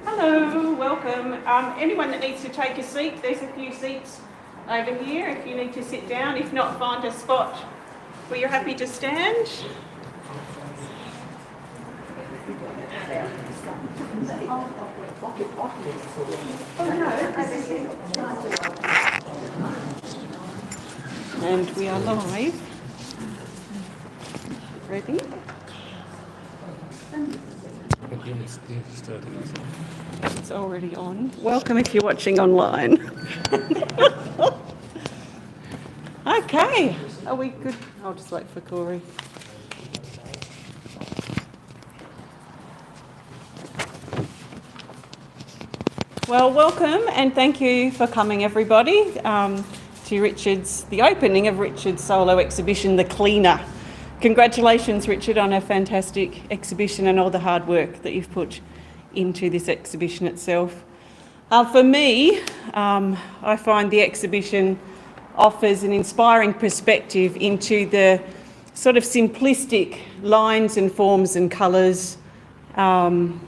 Hello, welcome. Anyone that needs to take a seat, there's a few seats over here if you need to sit down. If not, find a spot where you're happy to stand. And we are live. Ready? It's already on. Welcome if you're watching online. Okay, are we good? I'll just wait for Corey. Well, welcome and thank you for coming, everybody, to the opening of Richard's solo exhibition, The Cleaner. Congratulations, Richard, on a fantastic exhibition and all the hard work that you've put into this exhibition itself. For me, I find the exhibition offers an inspiring perspective into the sort of simplistic lines and forms and colours and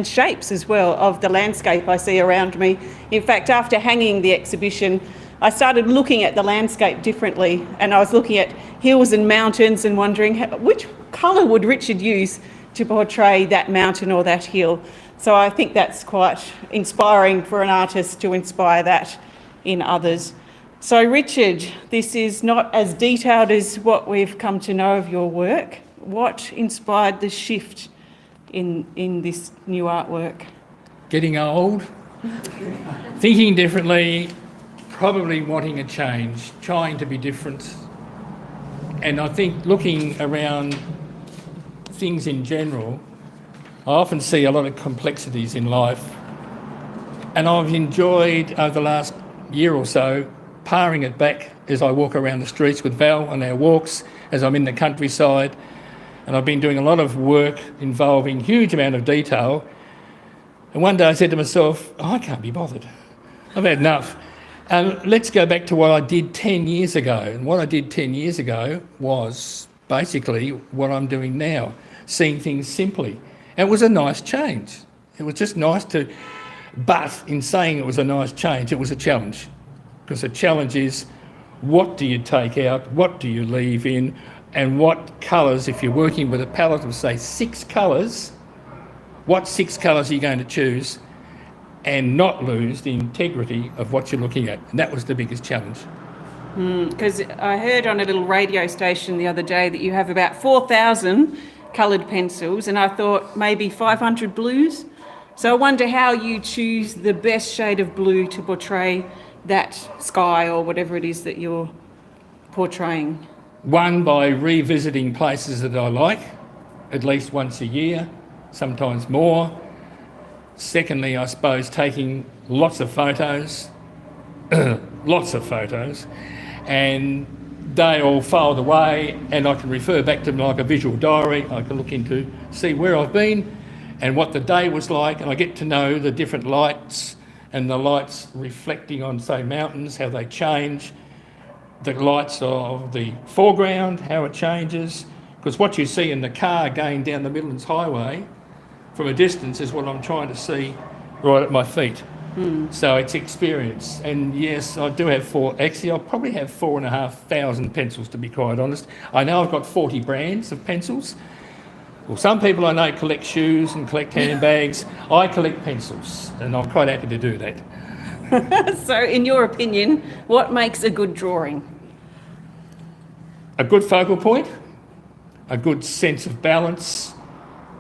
shapes as well of the landscape I see around me. In fact, after hanging the exhibition, I started looking at the landscape differently, and I was looking at hills and mountains and wondering which colour would Richard use to portray that mountain or that hill. So I think that's quite inspiring for an artist to inspire that in others. So Richard, this is not as detailed as what we've come to know of your work. What inspired the shift in this new artwork? Getting old, thinking differently, probably wanting a change, trying to be different. And I think looking around things in general, I often see a lot of complexities in life. And I've enjoyed over the last year or so paring it back as I walk around the streets with Val on our walks, as I'm in the countryside. And I've been doing a lot of work involving huge amount of detail. And one day I said to myself, I can't be bothered. I've had enough. Let's go back to what I did 10 years ago. And what I did 10 years ago was basically what I'm doing now, seeing things simply. And it was a nice change. It was just nice to, but in saying it was a nice change, it was a challenge. Because the challenge is, what do you take out, what do you leave in, and what colours, if you're working with a palette of say 6 colours, what 6 colours are you going to choose and not lose the integrity of what you're looking at? And that was the biggest challenge. Because I heard on a little radio station the other day that you have about 4,000 coloured pencils, and I thought maybe 500 blues. So I wonder how you choose the best shade of blue to portray that sky or whatever it is that you're portraying. One, by revisiting places that I like, at least once a year, sometimes more. Secondly, I suppose taking lots of photos, and they all filed away, and I can refer back to them like a visual diary. I can look into, see where I've been and what the day was like, and I get to know the different lights and the lights reflecting on, say, mountains, how they change, the lights of the foreground, how it changes, because what you see in the car going down the Midlands Highway from a distance is what I'm trying to see right at my feet. So it's experience. And yes, I do have I'll probably have 4,500 pencils, to be quite honest. I know I've got 40 brands of pencils. Well, some people I know collect shoes and collect handbags. I collect pencils, and I'm quite happy to do that. So in your opinion, what makes a good drawing? A good focal point, a good sense of balance,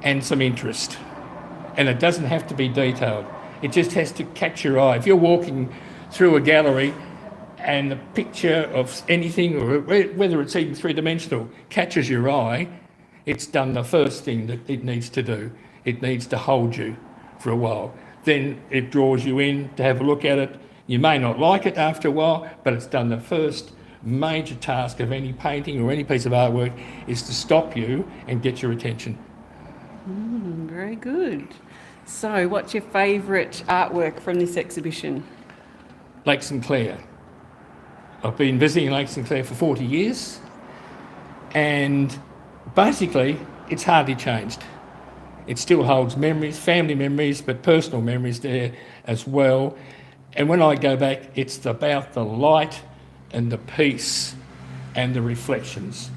and some interest. And it doesn't have to be detailed. It just has to catch your eye. If you're walking through a gallery and the picture of anything, or whether it's even three-dimensional, catches your eye, it's done the first thing that it needs to do. It needs to hold you for a while. Then it draws you in to have a look at it. You may not like it after a while, but it's done the first major task of any painting or any piece of artwork, is to stop you and get your attention. Very good. So what's your favourite artwork from this exhibition? Lake St Clair. I've been visiting Lake St Clair for 40 years, and basically it's hardly changed. It still holds memories, family memories, but personal memories there as well. And when I go back, it's about the light and the peace and the reflections.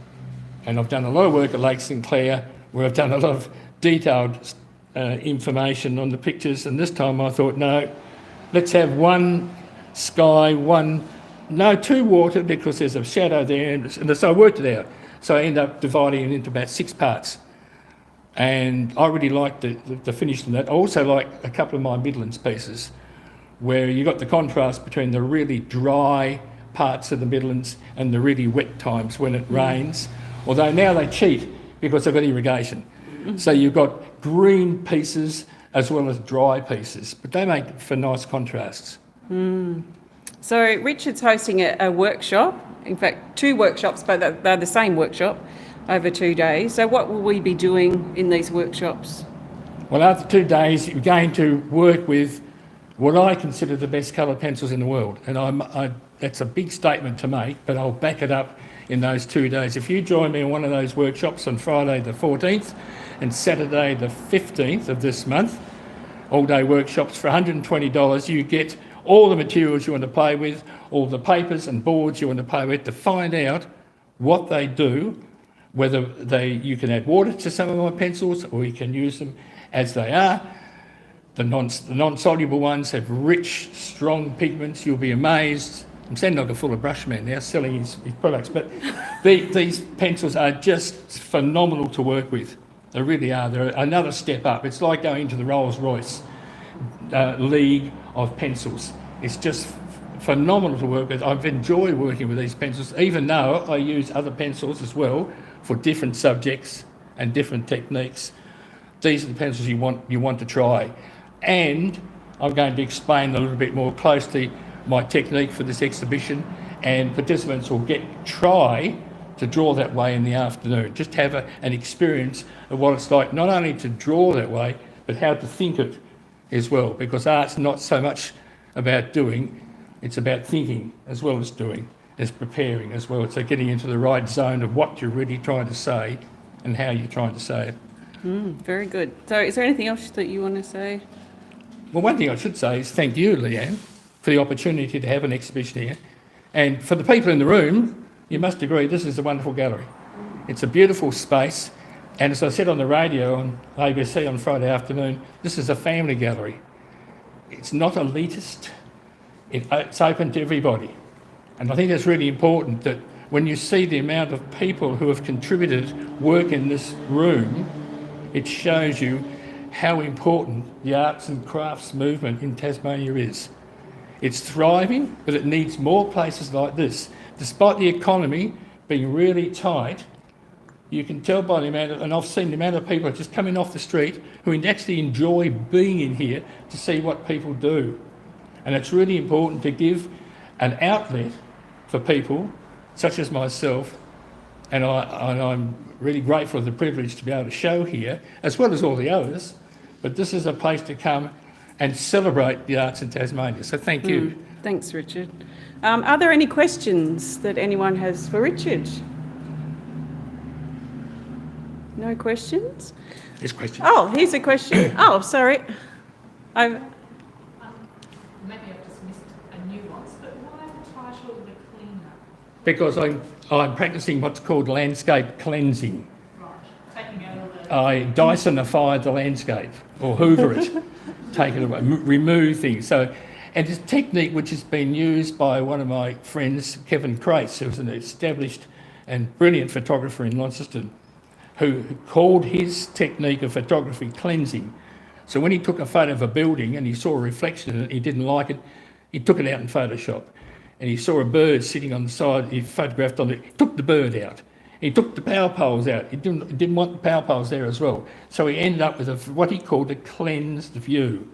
And I've done a lot of work at Lake St Clair where I've done a lot of detailed information on the pictures, and this time I thought, no, let's have one sky, two water, because there's a shadow there, and so I worked it out. So I ended up dividing it into about 6 parts. And I really liked the finish of that. I also like a couple of my Midlands pieces where you got the contrast between the really dry parts of the Midlands and the really wet times when it rains. Although now they cheat because they've got irrigation. So you've got green pieces as well as dry pieces, but they make for nice contrasts. So Richard's hosting a workshop, in fact 2 workshops, but they're the same workshop, over 2 days. So what will we be doing in these workshops? Well, after 2 days, you're going to work with what I consider the best coloured pencils in the world. And that's a big statement to make, but I'll back it up in those 2 days. If you join me on one of those workshops on Friday the 14th and Saturday the 15th of this month, all-day workshops for $120, you get all the materials you want to play with, all the papers and boards you want to play with, to find out what they do, whether you can add water to some of my pencils or you can use them as they are. The non-soluble ones have rich, strong pigments. You'll be amazed. I'm sounding like a full of brush man now, selling his products, but these pencils are just phenomenal to work with. They really are. They're another step up. It's like going into the Rolls-Royce league of pencils. It's just phenomenal to work with. I've enjoyed working with these pencils, even though I use other pencils as well for different subjects and different techniques. These are the pencils you want to try. And I'm going to explain a little bit more closely my technique for this exhibition, and participants will try to draw that way in the afternoon. Just have an experience of what it's like, not only to draw that way, but how to think it as well, because art's not so much about doing, it's about thinking as well as doing, as preparing as well. So getting into the right zone of what you're really trying to say and how you're trying to say it. Very good. So is there anything else that you want to say? Well, one thing I should say is thank you, Leanne, for the opportunity to have an exhibition here. And for the people in the room, you must agree this is a wonderful gallery. It's a beautiful space. And as I said on the radio on ABC on Friday afternoon, this is a family gallery. It's not elitist. It's open to everybody. And I think that's really important, that when you see the amount of people who have contributed work in this room, it shows you how important the arts and crafts movement in Tasmania is. It's thriving, but it needs more places like this. Despite the economy being really tight, you can tell by the amount of, and I've seen the amount of people just coming off the street who actually enjoy being in here to see what people do. And it's really important to give an outlet for people such as myself, and I'm really grateful for the privilege to be able to show here, as well as all the others, but this is a place to come and celebrate the arts in Tasmania. So thank you. Thanks, Richard. Are there any questions that anyone has for Richard? No questions? There's questions. Oh, here's a question. Oh, sorry. Maybe I've just missed a nuance, but why the title The Cleaner? Because I'm practicing what's called landscape cleansing. Right, taking out all the... I Dysonify the landscape, or hoover it, take it away, remove things. So, and it's a technique which has been used by one of my friends, Kevin Crace, who's an established and brilliant photographer in Launceston, who called his technique of photography cleansing. So when he took a photo of a building and he saw a reflection in it, he didn't like it, he took it out in Photoshop. And he saw a bird sitting on the side, he photographed on it, took the bird out. He took the power poles out. He didn't want the power poles there as well. So he ended up with what he called a cleansed view.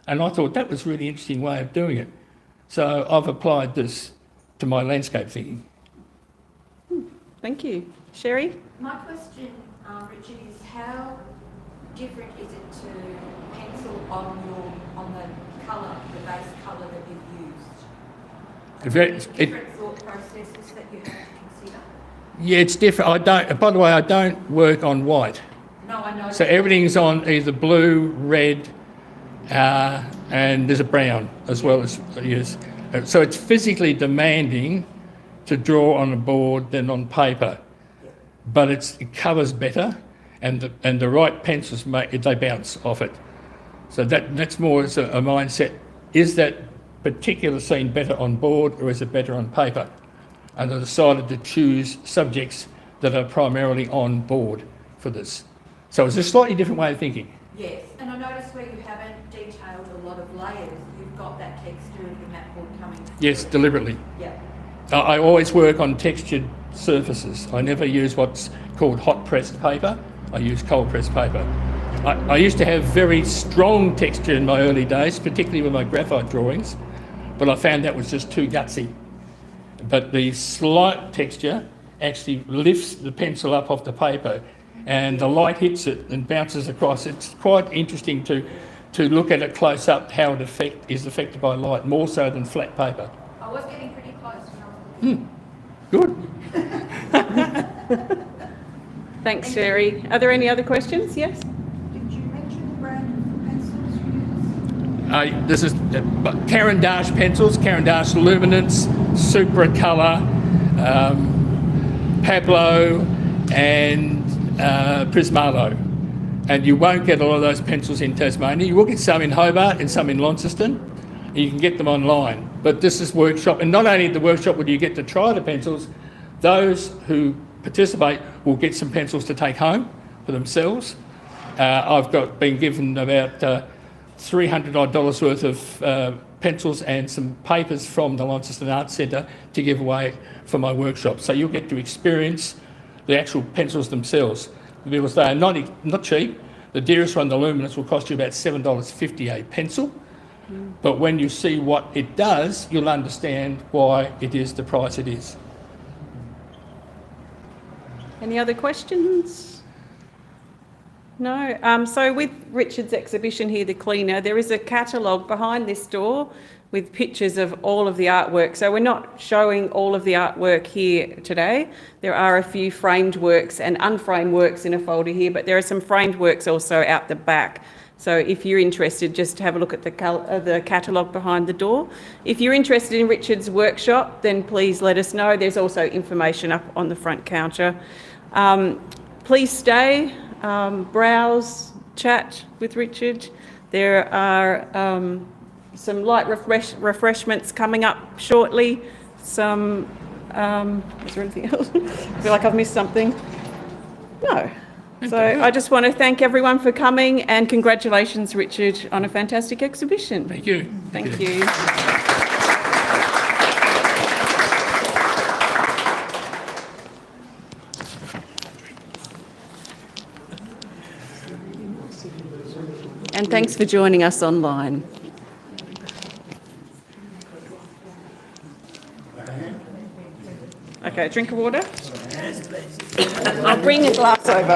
And I thought that was a really interesting way of doing it. So I've applied this to my landscape thinking. Thank you. Sherry? My question, Richard, is how different is it to pencil on the colour, the base colour that you've used? Different thought processes that you have to consider? Yeah, it's different. By the way, I don't work on white. No, I know. So everything's on either blue, red, and there's a brown as well as yes. So it's physically demanding to draw on a board than on paper, but it covers better, and the right pencils they bounce off it. So that's more as a mindset. Is that particular scene better on board or is it better on paper? And I decided to choose subjects that are primarily on board for this. So it's a slightly different way of thinking. Yes, and I noticed where you haven't detailed a lot of layers, you've got that texture of the mat board coming through. Yes, deliberately. Yeah. I always work on textured surfaces. I never use what's called hot pressed paper. I use cold pressed paper. I used to have very strong texture in my early days, particularly with my graphite drawings, but I found that was just too gutsy. But the slight texture actually lifts the pencil up off the paper and the light hits it and bounces across. It's quite interesting to look at it close up, how it is affected by light, more so than flat paper. I was getting pretty close when I was Good. Thanks, Sherry. Are there any other questions? Yes? Did you mention the brand of pencils you use? This is Caran d'Ache pencils, Caran d'Ache Luminance, Supra Colour, Pablo and Prismalo. And you won't get a lot of those pencils in Tasmania. You will get some in Hobart and some in Launceston. You can get them online. But this is workshop, and not only at the workshop will you get to try the pencils, those who participate will get some pencils to take home for themselves. I've been given about $300 odd worth of pencils and some papers from the Launceston Arts Centre to give away for my workshop. So you'll get to experience the actual pencils themselves, because they are not cheap. The dearest one, the Luminance, will cost you about $7.50 a pencil. But when you see what it does, you'll understand why it is the price it is. Any other questions? No. So with Richard's exhibition here, The Cleaner, there is a catalogue behind this door with pictures of all of the artwork. So we're not showing all of the artwork here today. There are a few framed works and unframed works in a folder here, but there are some framed works also out the back. So if you're interested, just have a look at the catalogue behind the door. If you're interested in Richard's workshop, then please let us know. There's also information up on the front counter. Please stay, browse, chat with Richard. There are some light refreshments coming up shortly. Is there anything else? I feel like I've missed something. No. So I just want to thank everyone for coming, and congratulations, Richard, on a fantastic exhibition. Thank you. Thank you. And thanks for joining us online. Okay, drink of water. I'll bring a glass over.